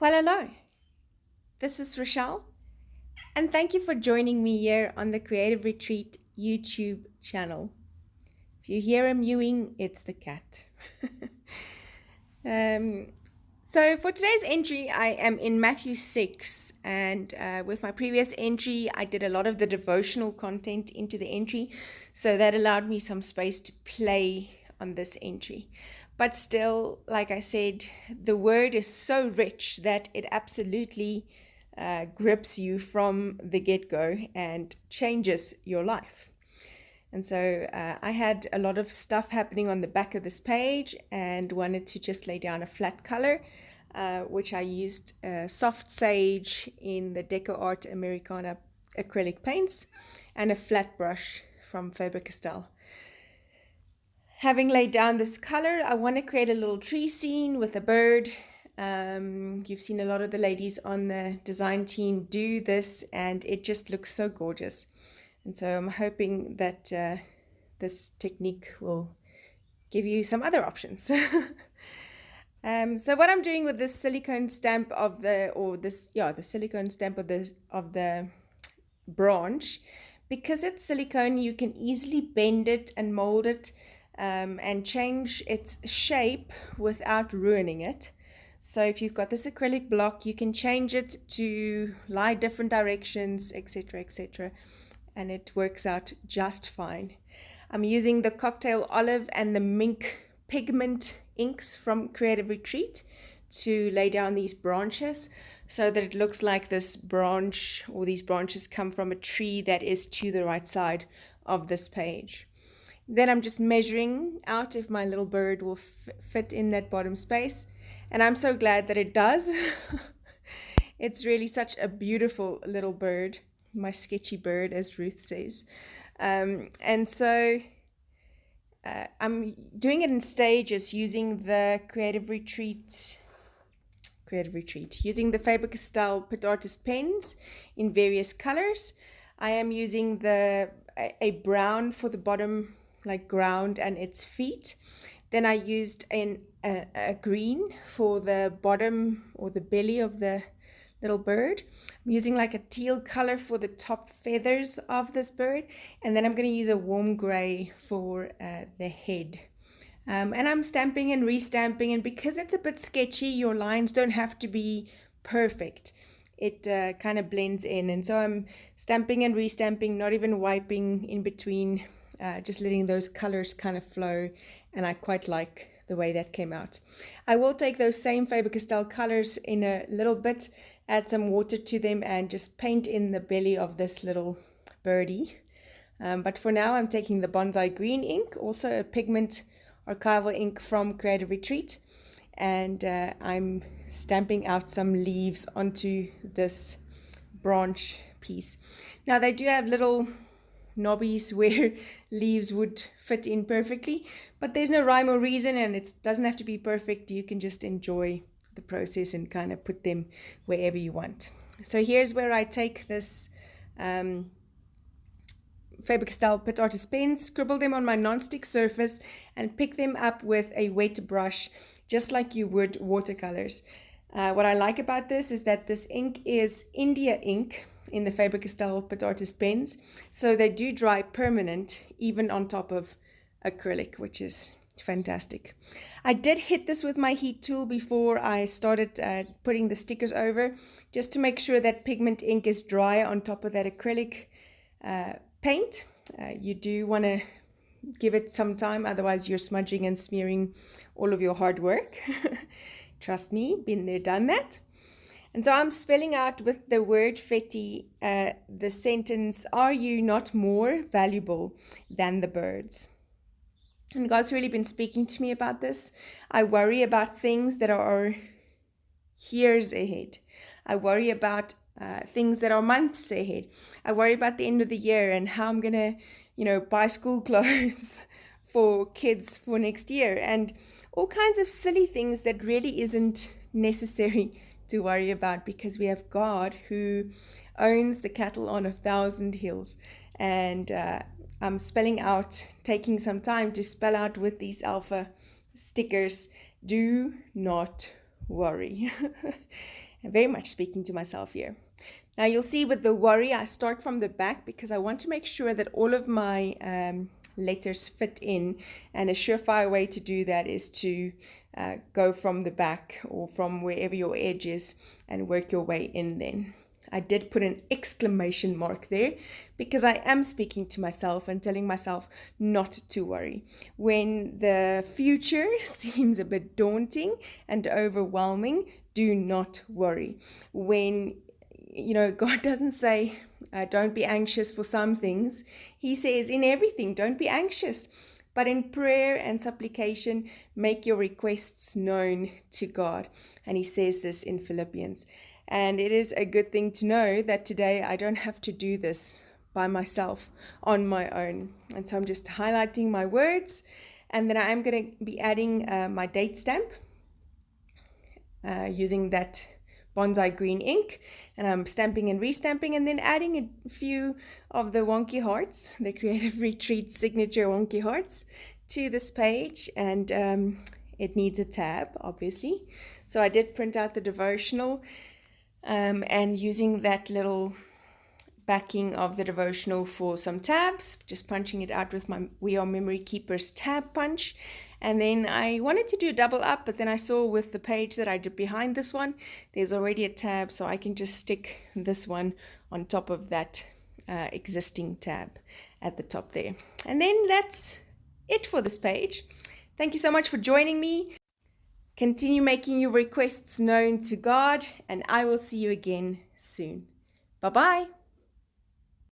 Well, hello. This is Rochelle, and thank you for joining me here on the Creative Retreat YouTube channel. If you hear a mewing, it's the cat. um, so for today's entry, I am in Matthew 6, and with my previous entry, I did a lot of the devotional content into the entry, so that allowed me some space to play on this entry. But still, like I said, the word is so rich that it absolutely grips you from the get-go and changes your life. And so I had a lot of stuff happening on the back of this page and wanted to just lay down a flat color, which I used soft sage in the DecoArt Americana acrylic paints and a flat brush from Faber-Castell. Having laid down this color, I want to create a little tree scene with a bird. You've seen a lot of the ladies on the design team do this, and it just looks so gorgeous. And so I'm hoping that this technique will give you some other options. So what I'm doing with this silicone stamp of the silicone stamp of the branch, because it's silicone, you can easily bend it and mold it and change its shape without ruining it. So if you've got this acrylic block, you can change it to lie different directions, etc., etc., and it works out just fine. I'm using the cocktail olive and the mink pigment inks from Creative Retreat to lay down these branches so that it looks like this branch or these branches come from a tree that is to the right side of this page. Then I'm just measuring out if my little bird will fit in that bottom space. And I'm so glad that it does. It's really such a beautiful little bird. My sketchy bird, as Ruth says. And so I'm doing it in stages using the Creative Retreat, using the Faber-Castell Pitt Artist Pens in various colors. I am using a brown for the bottom, like ground and its feet. Then I used a green for the bottom or the belly of the little bird. I'm using like a teal color for the top feathers of this bird. And then I'm going to use a warm gray for the head. And I'm stamping and restamping, and because it's a bit sketchy, your lines don't have to be perfect. It kind of blends in, and so I'm stamping and restamping, not even wiping in between, just letting those colors kind of flow, and I quite like the way that came out. I will take those same Faber-Castell colors in a little bit, add some water to them, and just paint in the belly of this little birdie. But for now, I'm taking the Bonsai Green ink, also a pigment archival ink from Creative Retreat, and I'm stamping out some leaves onto this branch piece. Now they do have little knobbies where leaves would fit in perfectly, but there's no rhyme or reason, and it doesn't have to be perfect. You can just enjoy the process and kind of put them wherever you want. So here's where I take this Faber-Castell Pitt Artist Pen, scribble them on my non-stick surface, and pick them up with a wet brush, just like you would watercolors. What I like about this is that this ink is India ink in the Faber-Castell Pitt Artist Pens, so they do dry permanent, even on top of acrylic, which is fantastic. I did hit this with my heat tool before I started putting the stickers over, just to make sure that pigment ink is dry on top of that acrylic paint. You do want to give it some time, otherwise you're smudging and smearing all of your hard work. Trust me, been there, done that. And so I'm spelling out with the word fetty the sentence, "Are you not more valuable than the birds?" And God's really been speaking to me about this. I worry about things that are years ahead. I worry about things that are months ahead. I worry about the end of the year and how I'm going to, buy school clothes for kids for next year, and all kinds of silly things that really isn't necessary to worry about, because we have God who owns the cattle on 1,000 hills. And I'm spelling out, taking some time to spell out with these alpha stickers, "Do not worry." I'm very much speaking to myself here. Now you'll see with the worry, I start from the back because I want to make sure that all of my letters fit in, and a surefire way to do that is to go from the back or from wherever your edge is and work your way in then. I did put an exclamation mark there because I am speaking to myself and telling myself not to worry. When the future seems a bit daunting and overwhelming, do not worry. When God doesn't say don't be anxious for some things. He says in everything, don't be anxious. But in prayer and supplication, make your requests known to God. And he says this in Philippians. And it is a good thing to know that today I don't have to do this by myself on my own. And so I'm just highlighting my words. And then I am going to be adding my date stamp using that Bonsai Green ink, and I'm stamping and restamping and then adding a few of the wonky hearts, the Creative Retreat signature wonky hearts, to this page. And it needs a tab, obviously. So I did print out the devotional and using that little backing of the devotional for some tabs, just punching it out with my We Are Memory Keepers tab punch. And then I wanted to do a double up, but then I saw with the page that I did behind this one, there's already a tab, so I can just stick this one on top of that existing tab at the top there. And then that's it for this page. Thank you so much for joining me. Continue making your requests known to God, and I will see you again soon. Bye-bye.